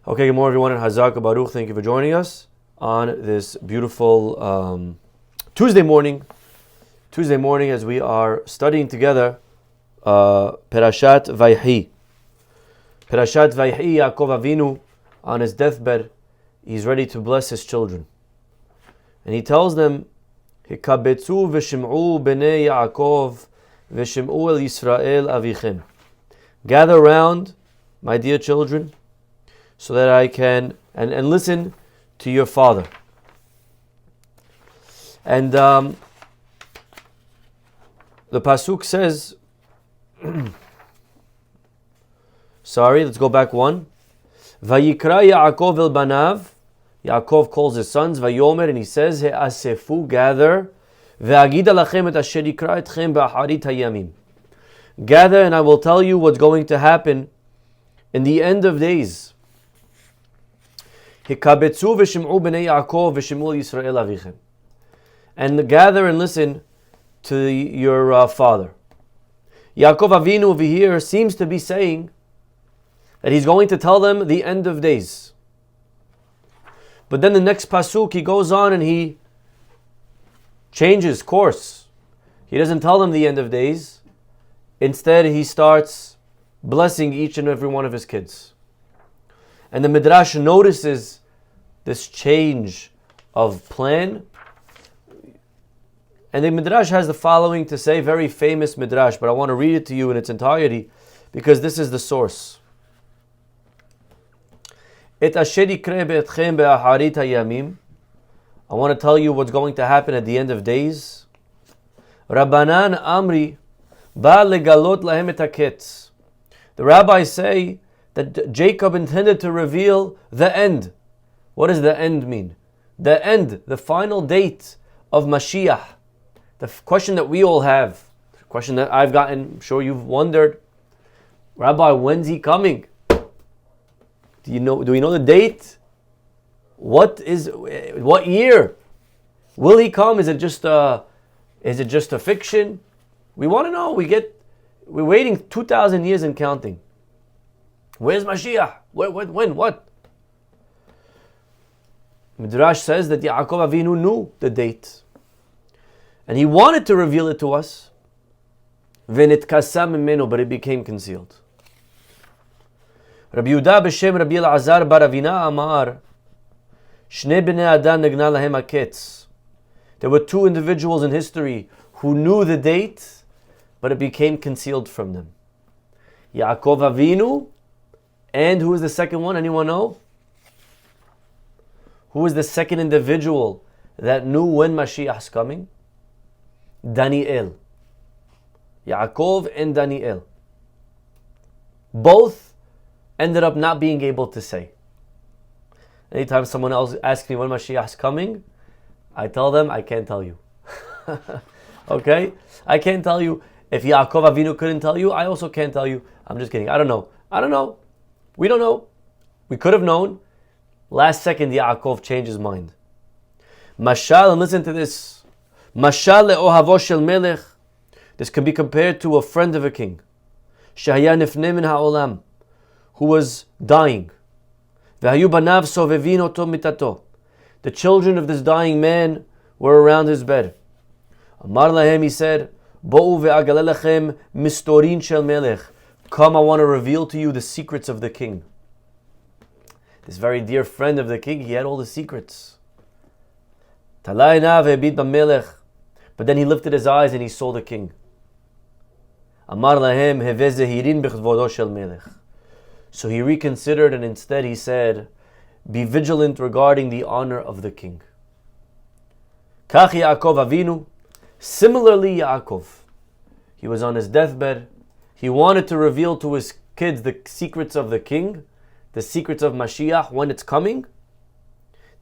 Okay, good morning everyone, and Chazak Baruch. Thank you for joining us on this beautiful Tuesday morning as we are studying together Perashat Vayhi. Perashat Vayhi, Yaakov Avinu, on his deathbed, he's ready to bless his children. And he tells them, Hikabetzu v'shim'u b'nei Yaakov v'shim'u el Yisrael avichem. Gather round, my dear children, so that I can, and listen to your father. And the Pasuk says, let's go back one. Vayikra Yaakov el banav. Yaakov calls his sons, Vayomer, and he says, He'asefu, gather, Ve'agida lachem et asher yikra etchem ba'aharit hayamim. Gather, and I will tell you what's going to happen in the end of days. Hikabetzu v'shim'u b'nei Yaakov v'shim'u Yisrael avichem. And gather and listen to your father. Yaakov Avinu over here seems to be saying that he's going to tell them the end of days. But then the next pasuk, he goes on and he changes course. He doesn't tell them the end of days. Instead, he starts blessing each and every one of his kids. And the Midrash notices this change of plan. And the Midrash has the following to say, very famous Midrash, but I want to read it to you in its entirety because this is the source. Et asher yikre be'etchem be'aharit hayamim. I want to tell you what's going to happen at the end of days. Rabbanan Amri ba legalot lahem et haketz. The rabbis say that Jacob intended to reveal the end. What does the end mean? The end, the final date of Mashiach. The question that we all have, the question that I've gotten, I'm sure you've wondered, Rabbi, when's he coming? Do we know the date? What year? Will he come? Is it just a fiction? We want to know. We're waiting 2,000 years and counting. Where's Mashiach? When? What? Midrash says that Yaakov Avinu knew the date. And he wanted to reveal it to us. V'nitkasa mimenu, but it became concealed. Rabbi Yehuda b'shem Rabbi Elazar bar Avina amar, Shnei b'nei Adam negna lahem haketz. There were two individuals in history who knew the date, but it became concealed from them. Yaakov Avinu, and who is the second one? Anyone know? Who is the second individual that knew when Mashiach is coming? Daniel. Yaakov and Daniel. Both ended up not being able to say. Anytime someone else asks me when Mashiach is coming, I tell them, I can't tell you. Okay? I can't tell you. If Yaakov Avinu couldn't tell you, I also can't tell you. I'm just kidding. I don't know. We don't know. We could have known. Last second, Yaakov changed his mind. Mashal, and listen to this. Mashal le'ohavo shel melech. This can be compared to a friend of a king. Shahaya nifnei min ha'olam, who was dying. V'hayu banav sovevin oto mitato. The children of this dying man were around his bed. Amar lahem, he said, Bo'u ve'agale lechem mistorin shel melech. Come, I want to reveal to you the secrets of the king. This very dear friend of the king, he had all the secrets. But then he lifted his eyes and he saw the king. Amar lahem heve zehirin b'chvodo shel melech. So he reconsidered and instead he said, be vigilant regarding the honor of the king. Kach Yaakov Avinu. Similarly, Yaakov, he was on his deathbed. He wanted to reveal to his kids the secrets of the king, the secrets of Mashiach, when it's coming.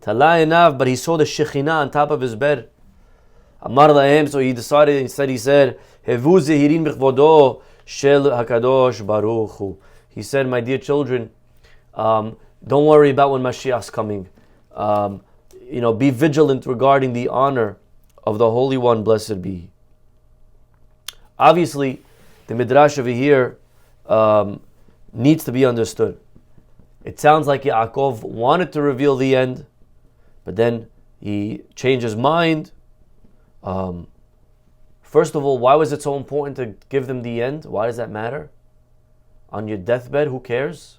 But he saw the Shekhinah on top of his bed. Amar lahem, so he decided, instead he said, Hevu zehirin b'chvodo shel hakadosh baruch hu. He said, my dear children, don't worry about when Mashiach's coming. Be vigilant regarding the honor of the Holy One, blessed be He. Obviously, the Midrash over here needs to be understood. It sounds like Yaakov wanted to reveal the end, but then he changed his mind. First of all, why was it so important to give them the end? Why does that matter? On your deathbed, who cares?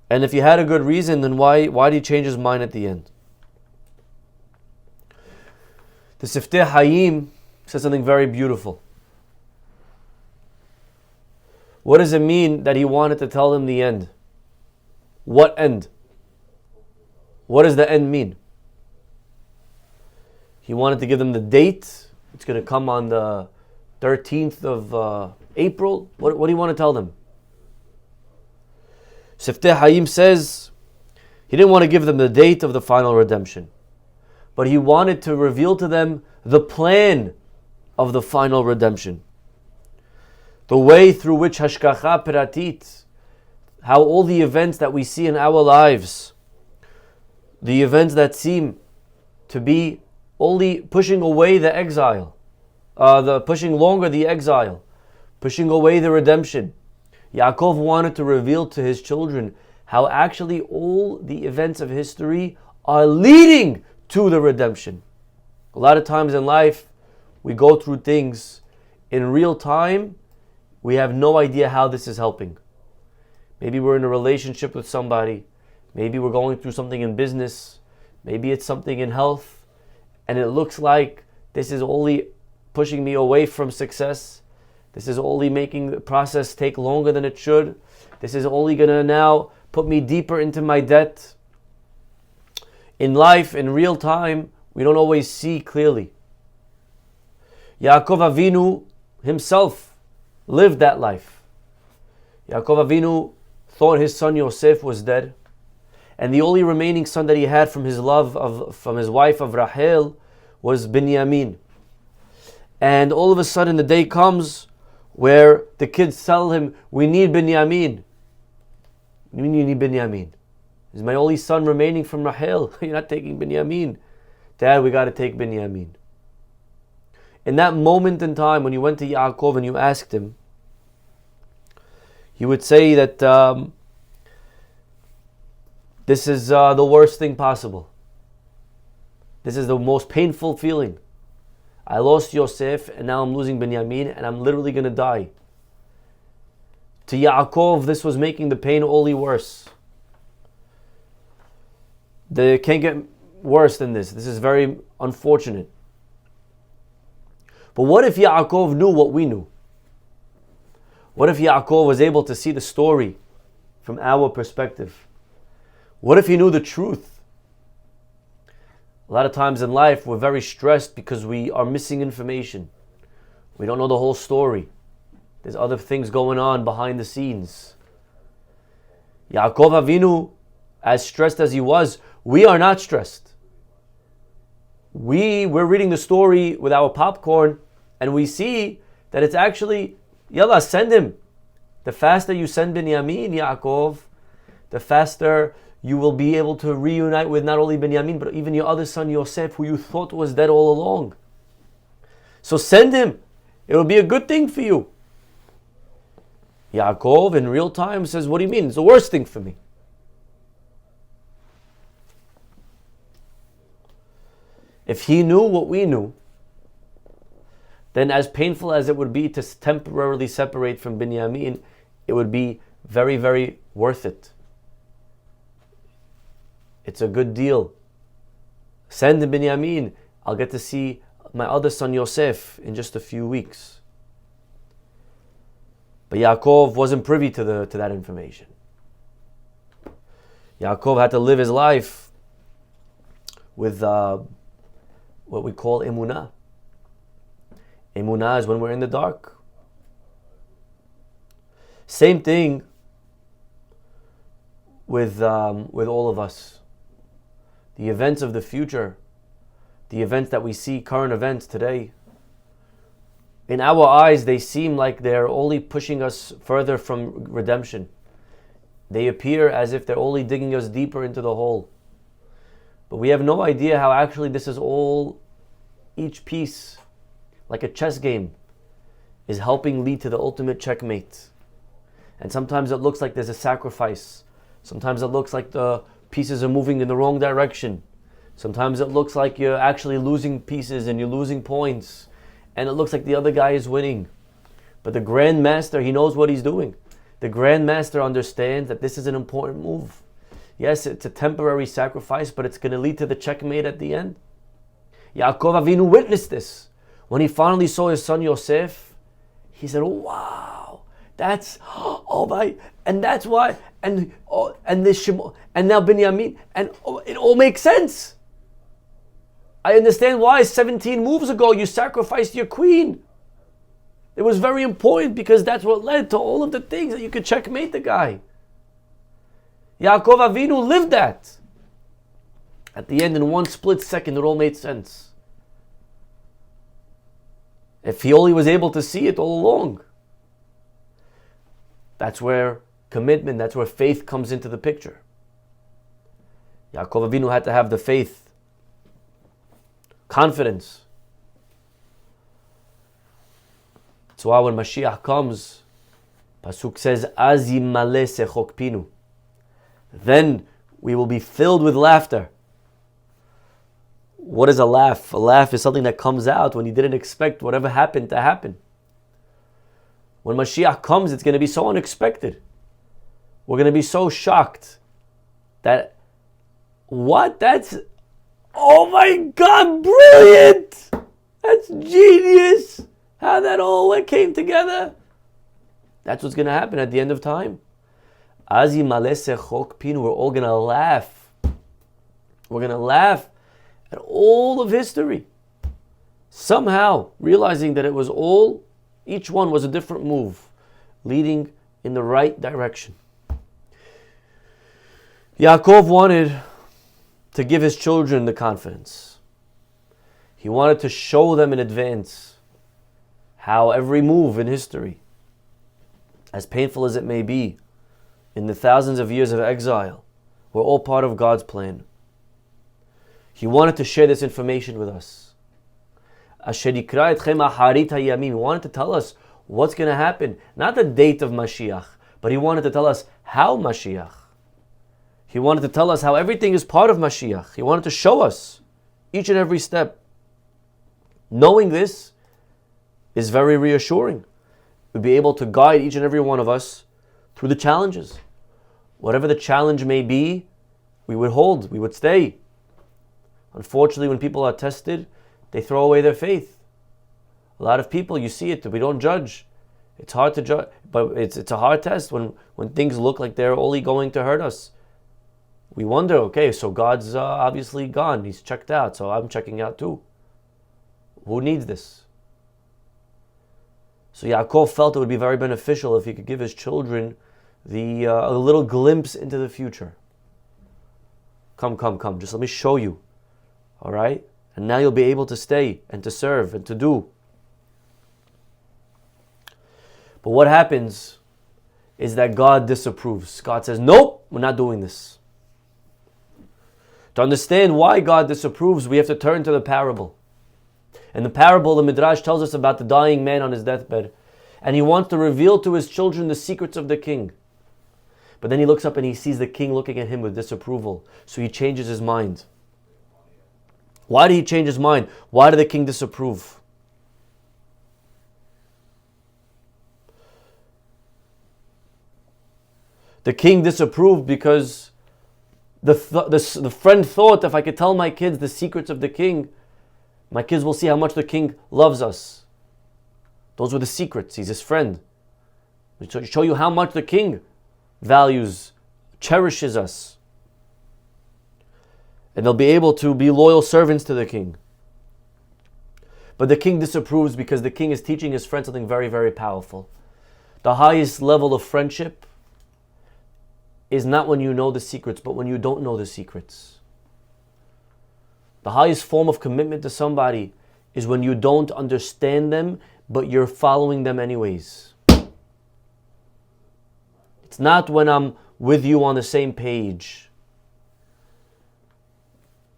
And if you had a good reason, then why did he change his mind at the end? The Siftei Hayim says something very beautiful. What does it mean that he wanted to tell them the end? What end? What does the end mean? He wanted to give them the date. It's going to come on the 13th of April. What do you want to tell them? Siftei Hayim says he didn't want to give them the date of the final redemption, but he wanted to reveal to them the plan of the final redemption. The way through which hashgacha peratit, how all the events that we see in our lives, the events that seem to be only pushing away the exile, pushing longer the exile, pushing away the redemption. Yaakov wanted to reveal to his children how actually all the events of history are leading to the redemption. A lot of times in life, we go through things in real time. We have no idea how this is helping. Maybe we're in a relationship with somebody. Maybe we're going through something in business. Maybe it's something in health. And it looks like this is only pushing me away from success. This is only making the process take longer than it should. This is only going to now put me deeper into my debt. In life, in real time, we don't always see clearly. Yaakov Avinu himself lived that life. Yaakov Avinu thought his son Yosef was dead, and the only remaining son that he had from his from his wife of Rahel was Binyamin. And all of a sudden the day comes where the kids tell him, we need Binyamin. You mean you need Binyamin? He's my only son remaining from Rahel. You're not taking Binyamin. Dad, we got to take Binyamin. In that moment in time, when you went to Yaakov and you asked him, he would say that this is the worst thing possible. This is the most painful feeling. I lost Yosef and now I'm losing Binyamin and I'm literally going to die. To Yaakov, this was making the pain only worse. They can't get worse than this. This is very unfortunate. But what if Yaakov knew what we knew? What if Yaakov was able to see the story from our perspective? What if he knew the truth? A lot of times in life we're very stressed because we are missing information. We don't know the whole story. There's other things going on behind the scenes. Yaakov Avinu, as stressed as he was, we are not stressed. We're reading the story with our popcorn and we see that it's actually, yalla, send him. The faster you send Binyamin, Yaakov, the faster you will be able to reunite with not only Binyamin, but even your other son Yosef, who you thought was dead all along. So send him. It will be a good thing for you. Yaakov, in real time, says, what do you mean? It's the worst thing for me. If he knew what we knew, then as painful as it would be to temporarily separate from Binyamin, it would be very, very worth it. It's a good deal. Send him Binyamin. I'll get to see my other son Yosef in just a few weeks. But Yaakov wasn't privy to that information. Yaakov had to live his life with what we call Emunah. Emunah is when we're in the dark. Same thing with all of us. The events of the future, the events that we see, current events today, in our eyes they seem like they're only pushing us further from redemption. They appear as if they're only digging us deeper into the hole. But we have no idea how actually this is all, each piece, like a chess game, is helping lead to the ultimate checkmate. And sometimes it looks like there's a sacrifice Sometimes it looks like the pieces are moving in the wrong direction. Sometimes it looks like you're actually losing pieces and you're losing points. And it looks like the other guy is winning. But the Grand Master, he knows what he's doing. The Grand Master understands that this is an important move. Yes, it's a temporary sacrifice, but it's going to lead to the checkmate at the end. Yaakov Avinu witnessed this. When he finally saw his son Yosef, he said, wow, that's, oh my, and that's why, and this Shimon, and now Binyamin, and it all makes sense. I understand why 17 moves ago you sacrificed your queen. It was very important because that's what led to all of the things that you could checkmate the guy. Yaakov Avinu lived that. At the end, in one split second, it all made sense. If he only was able to see it all along. That's where commitment, that's where faith comes into the picture. Yaakov Avinu had to have the faith, confidence. That's why when Mashiach comes, Pasuk says, Az yimale sechok pinu. Then we will be filled with laughter. What is a laugh? A laugh is something that comes out when you didn't expect whatever happened to happen. When Mashiach comes, it's going to be so unexpected. We're going to be so shocked that, what? That's, oh my God, brilliant! That's genius! How that all came together. That's what's going to happen at the end of time. Azi malese chok pinu. We're all going to laugh. We're going to laugh at all of history. Somehow realizing that it was all, each one was a different move, leading in the right direction. Yaakov wanted to give his children the confidence. He wanted to show them in advance how every move in history, as painful as it may be, in the thousands of years of exile, were all part of God's plan. He wanted to share this information with us. He wanted to tell us what's going to happen. Not the date of Mashiach, but he wanted to tell us how Mashiach. He wanted to tell us how everything is part of Mashiach. He wanted to show us each and every step. Knowing this is very reassuring. We'll be able to guide each and every one of us through the challenges. Whatever the challenge may be, we would hold, we would stay. Unfortunately, when people are tested, they throw away their faith. A lot of people, you see it, we don't judge. It's hard to judge, but it's a hard test when things look like they're only going to hurt us. We wonder, okay, so God's obviously gone. He's checked out, so I'm checking out too. Who needs this? So Yaakov felt it would be very beneficial if he could give his children a little glimpse into the future. Come, just let me show you. All right? And now you'll be able to stay and to serve and to do. But what happens is that God disapproves. God says, nope, we're not doing this. To understand why God disapproves, we have to turn to the parable. In the parable, the Midrash tells us about the dying man on his deathbed. And he wants to reveal to his children the secrets of the king. But then he looks up and he sees the king looking at him with disapproval. So he changes his mind. Why did he change his mind? Why did the king disapprove? The king disapproved because the friend thought, if I could tell my kids the secrets of the king, my kids will see how much the king loves us. Those were the secrets. He's his friend. To show you how much the king values, cherishes us. And they'll be able to be loyal servants to the king. But the king disapproves because the king is teaching his friend something very, very powerful. The highest level of friendship is not when you know the secrets, but when you don't know the secrets. The highest form of commitment to somebody is when you don't understand them, but you're following them anyways. It's not when I'm with you on the same page.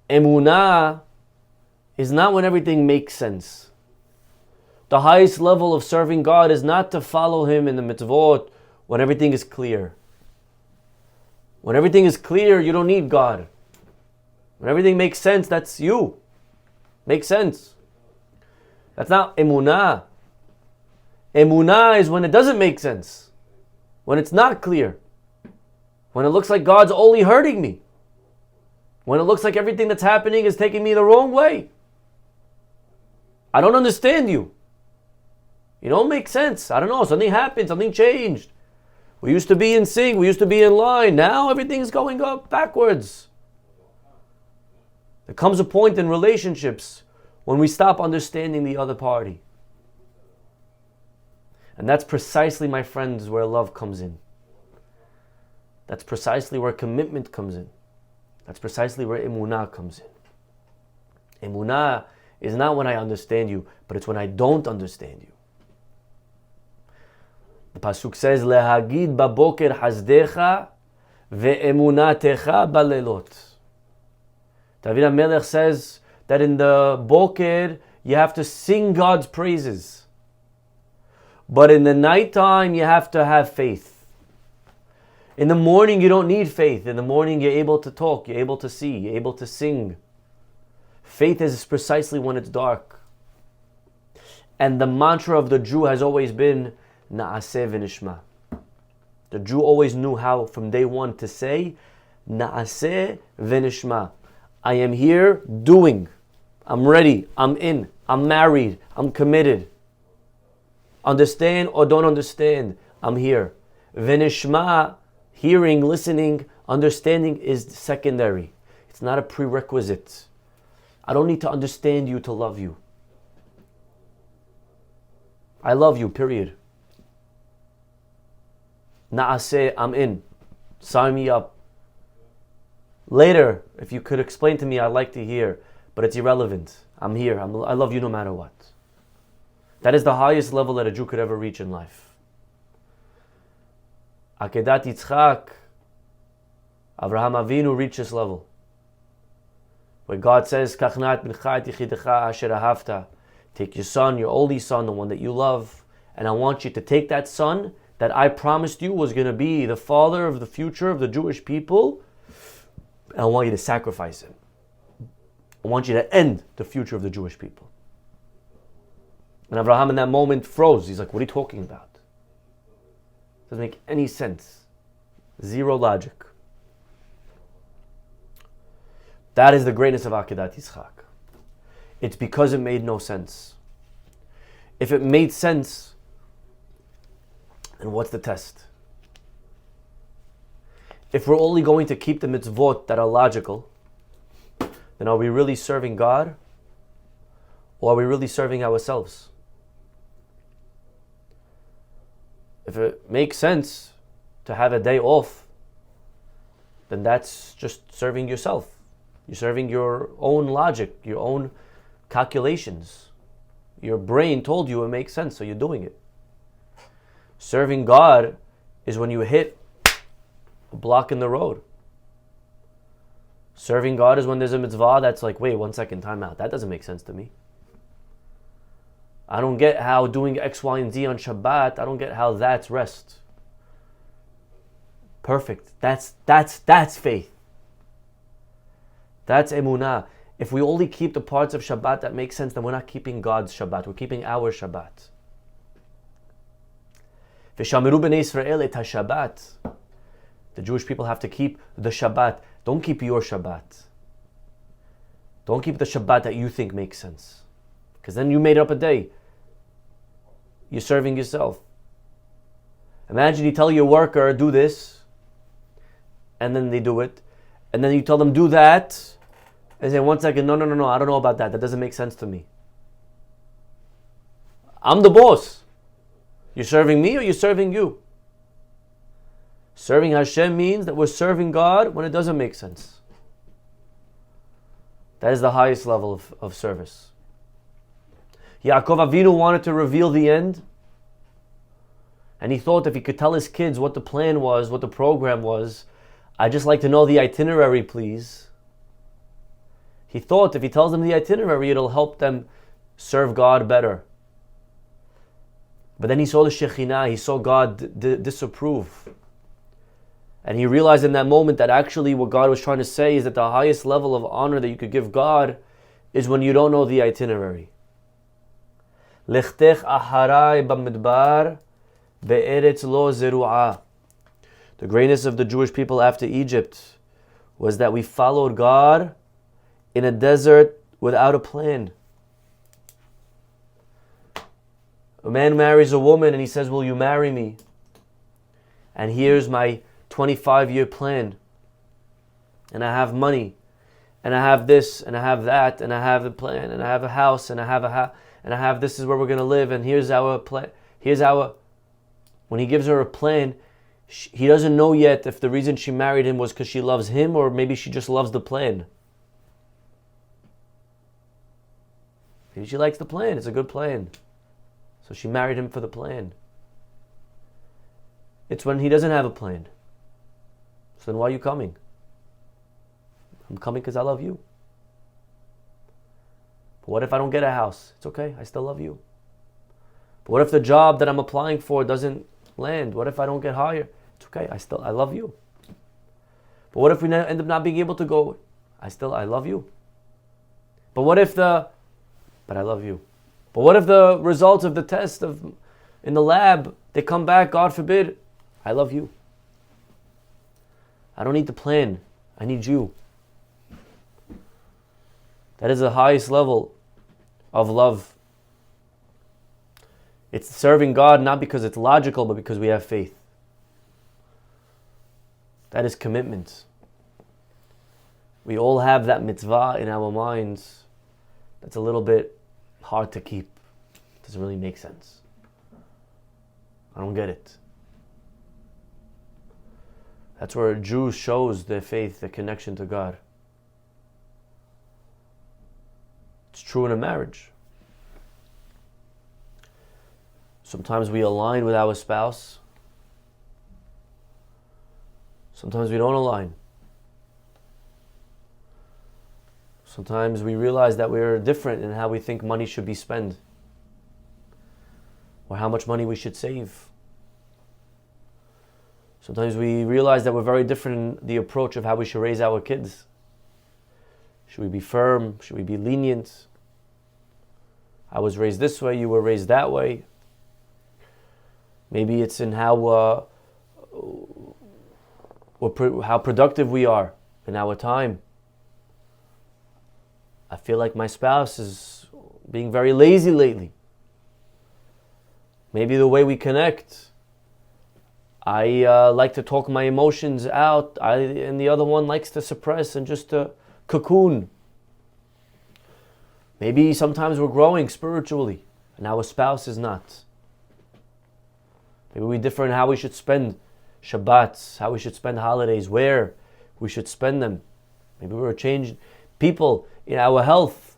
Emunah is not when everything makes sense. The highest level of serving God is not to follow Him in the mitzvot when everything is clear. When everything is clear, you don't need God. When everything makes sense, that's you. Makes sense. That's not emunah. Emunah is when it doesn't make sense. When it's not clear. When it looks like God's only hurting me. When it looks like everything that's happening is taking me the wrong way. I don't understand you. You don't make sense. I don't know. Something happened. Something changed. We used to be in sync. We used to be in line. Now everything's going up backwards. There comes a point in relationships when we stop understanding the other party. And that's precisely, my friends, where love comes in. That's precisely where commitment comes in. That's precisely where emunah comes in. Emunah is not when I understand you, but it's when I don't understand you. The pasuk says, "Lehagid baboker hasdecha ve'emunatecha balelot." David HaMelech says that in the boker you have to sing God's praises, but in the nighttime you have to have faith. In the morning you don't need faith. In the morning you're able to talk, you're able to see, you're able to sing. Faith is precisely when it's dark. And the mantra of the Jew has always been Na'aseh v'nishma. The Jew always knew how from day one to say Na'aseh v'nishma. I am here doing. I'm ready. I'm in. I'm married. I'm committed. Understand or don't understand, I'm here. V'nishma, hearing, listening, understanding is secondary. It's not a prerequisite. I don't need to understand you to love you. I love you, period. Na'aseh, I'm in. Sign me up. Later, if you could explain to me, I'd like to hear, but it's irrelevant. I'm here. I love you no matter what. That is the highest level that a Jew could ever reach in life. Akedat Yitzchak, Avraham Avinu reached this level. Where God says, Kachnat bincha et yichidecha asher ahavta. Take your son, your only son, the one that you love, and I want you to take that son that I promised you was going to be the father of the future of the Jewish people, and I want you to sacrifice him. I want you to end the future of the Jewish people. And Abraham in that moment froze. He's like, what are you talking about? Doesn't make any sense. Zero logic. That is the greatness of Akedat Yitzchak. It's because it made no sense. If it made sense, then what's the test? If we're only going to keep the mitzvot that are logical, then are we really serving God? Or are we really serving ourselves? If it makes sense to have a day off, then that's just serving yourself. You're serving your own logic, your own calculations. Your brain told you it makes sense, so you're doing it. Serving God is when you hit a block in the road. Serving God is when there's a mitzvah that's like, wait, 1 second, time out. That doesn't make sense to me. I don't get how doing X, Y, and Z on Shabbat, I don't get how that's rest. Perfect. That's faith. That's emunah. If we only keep the parts of Shabbat that make sense, then we're not keeping God's Shabbat. We're keeping our Shabbat. V'shamiru b'nei Yisrael et ha-Shabbat. The Jewish people have to keep the Shabbat. Don't keep your Shabbat. Don't keep the Shabbat that you think makes sense. Because then you made up a day. You're serving yourself. Imagine you tell your worker, do this, and then they do it. And then you tell them, do that, and say, 1 second, no, I don't know about that. That doesn't make sense to me. I'm the boss. You're serving me or you're serving you? Serving Hashem means that we're serving God when it doesn't make sense. That is the highest level of service. Yaakov Avinu wanted to reveal the end, and he thought if he could tell his kids what the plan was, what the program was, I'd just like to know the itinerary, please. He thought if he tells them the itinerary, it'll help them serve God better. But then he saw the Shekhinah, he saw God disapprove. And he realized in that moment that actually what God was trying to say is that the highest level of honor that you could give God is when you don't know the itinerary. Lechtech aharai bamidbar be'eretz lo zeru'ah. The greatness of the Jewish people after Egypt was that we followed God in a desert without a plan. A man marries a woman and he says, will you marry me? And here's my 25-year plan. And I have money. And I have this, and I have that, and I have the plan, and I have a house, and I have and I have this is where we're going to live, and here's our plan. When he gives her a plan, he doesn't know yet if the reason she married him was because she loves him, or maybe she just loves the plan. Maybe she likes the plan, it's a good plan. So she married him for the plan. It's when he doesn't have a plan. So then why are you coming? I'm coming because I love you. But what if I don't get a house? It's okay, I still love you. But what if the job that I'm applying for doesn't land? What if I don't get hired? It's okay, I love you. But what if we end up not being able to go? I love you. But I love you. But what if the results of the test in the lab, they come back, God forbid, I love you. I don't need the plan, I need you. That is the highest level of love. It's serving God not because it's logical, but because we have faith. That is commitment. We all have that mitzvah in our minds that's a little bit hard to keep. It doesn't really make sense. I don't get it. That's where a Jew shows their faith, their connection to God. It's true in a marriage. Sometimes we align with our spouse. Sometimes we don't align. Sometimes we realize that we're different in how we think money should be spent, or how much money we should save. Sometimes we realize that we're very different in the approach of how we should raise our kids. Should we be firm? Should we be lenient? I was raised this way, you were raised that way. Maybe it's in how productive we are in our time. I feel like my spouse is being very lazy lately. Maybe the way we connect. I like to talk my emotions out, and the other one likes to suppress and just to cocoon. Maybe sometimes we're growing spiritually, and our spouse is not. Maybe we differ in how we should spend Shabbats, how we should spend holidays, where we should spend them. Maybe we're changing people in our health,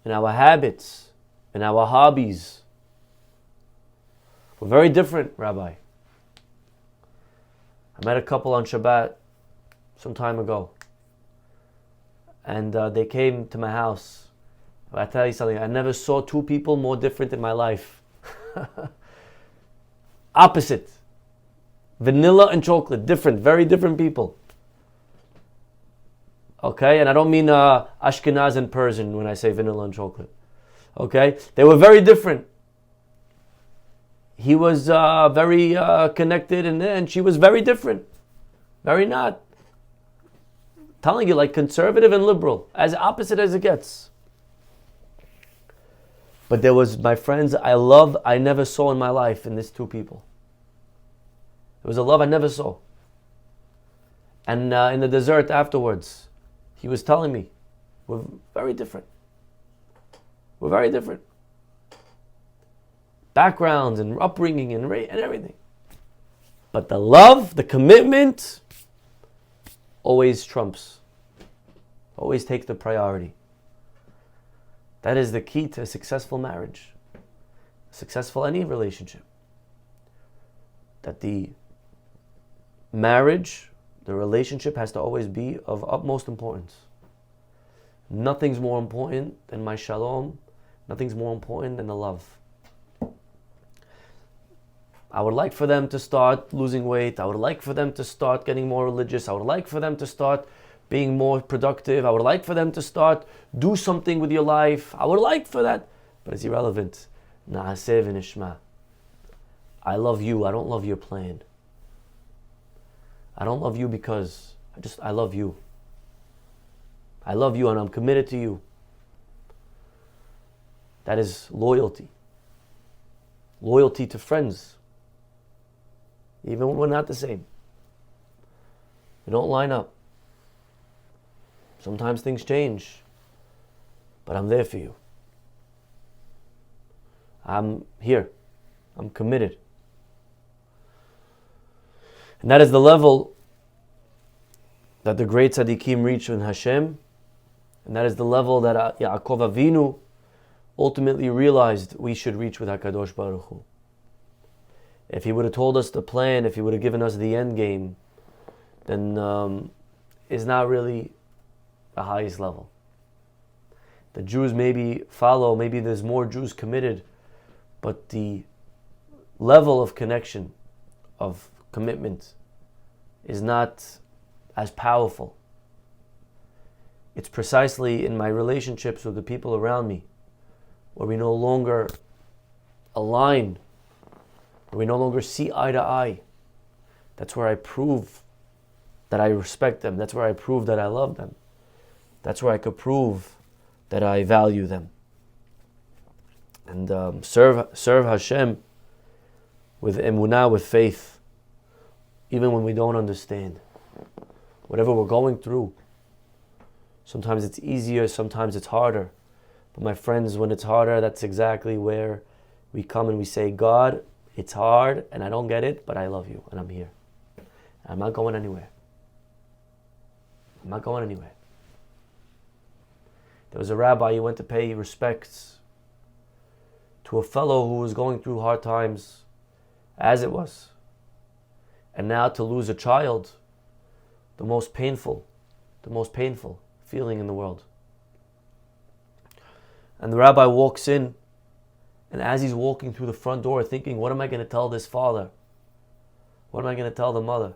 in our habits, in our hobbies. We're very different, Rabbi. I met a couple on Shabbat some time ago, and they came to my house. I tell you something, I never saw two people more different in my life. Opposite. Vanilla and chocolate, different, very different people. Okay, and I don't mean Ashkenaz and Persian when I say vanilla and chocolate. Okay, they were very different. He was very connected, and she was very different. Very not. Telling you, like conservative and liberal, as opposite as it gets. But there was my friends I never saw in my life in these two people. It was a love I never saw. And in the dessert afterwards, he was telling me, we're very different. We're very different. Backgrounds and upbringing and everything. But the love, the commitment, always trumps. Always takes the priority. That is the key to a successful marriage. Successful any relationship. That the marriage, the relationship has to always be of utmost importance. Nothing's more important than my shalom. Nothing's more important than the love. I would like for them to start losing weight. I would like for them to start getting more religious. I would like for them to start being more productive. I would like for them to start do something with your life. I would like for that. But it's irrelevant. Na'aseh v'nishma. I love you. I don't love your plan. I don't love you because I love you. I love you and I'm committed to you. That is loyalty. Loyalty to friends. Even when we're not the same. We don't line up. Sometimes things change. But I'm there for you. I'm here. I'm committed. And that is the level that the great tzaddikim reach in Hashem. And that is the level that Yaakov Avinu ultimately realized we should reach with HaKadosh Baruch Hu. If he would have told us the plan, if he would have given us the end game, then it's not really the highest level. The Jews maybe follow, maybe there's more Jews committed, but the level of connection, of commitment, is not as powerful. It's precisely in my relationships with the people around me where we no longer align, where we no longer see eye to eye. That's where I prove that I respect them. That's where I prove that I love them. That's where I could prove that I value them. And serve Hashem with Emunah, with faith, even when we don't understand. Whatever we're going through, sometimes it's easier, sometimes it's harder. But my friends, when it's harder, that's exactly where we come and we say, God, it's hard and I don't get it, but I love you and I'm here. I'm not going anywhere. I'm not going anywhere. There was a rabbi who went to pay respects to a fellow who was going through hard times, as it was. And now to lose a child, the most painful feeling in the world. And the rabbi walks in, and as he's walking through the front door thinking, what am I going to tell this father? What am I going to tell the mother?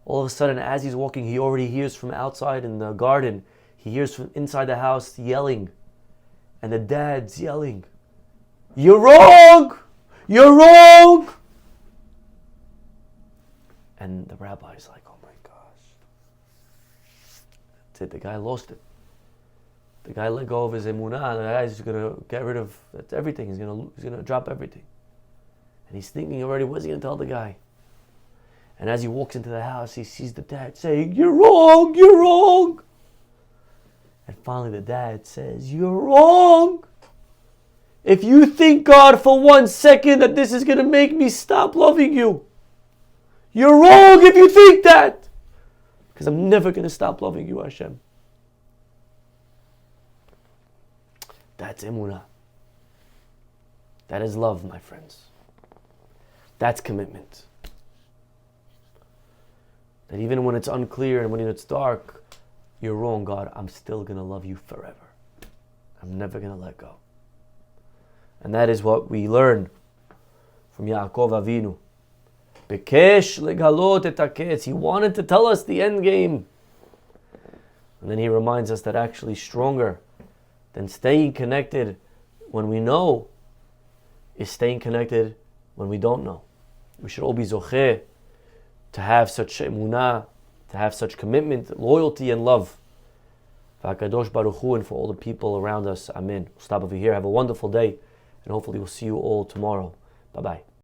All of a sudden, as he's walking, he already hears from outside in the garden, he hears from inside the house yelling. And the dad's yelling, "You're wrong! You're wrong!" And the rabbi's like, oh my gosh. That's it, the guy lost it. The guy let go of his emunah, and the guy's going to get rid of everything. He's going to drop everything. And he's thinking already, what's he going to tell the guy? And as he walks into the house, he sees the dad saying, "You're wrong, you're wrong." And finally the dad says, "You're wrong. If you think, God, for 1 second that this is going to make me stop loving you, you're wrong if you think that. Because I'm never going to stop loving you, Hashem." That's emunah. That is love, my friends. That's commitment. That even when it's unclear and when it's dark, you're wrong, God, I'm still going to love you forever. I'm never going to let go. And that is what we learn from Yaakov Avinu. Bekesh legalot et haketz. He wanted to tell us the end game. And then he reminds us that actually stronger than staying connected when we know is staying connected when we don't know. We should all be zocheh to have such emunah, to have such commitment, loyalty, and love. For HaKadosh Baruch Hu and for all the people around us. Amen. We'll stop over here. Have a wonderful day. And hopefully we'll see you all tomorrow. Bye-bye.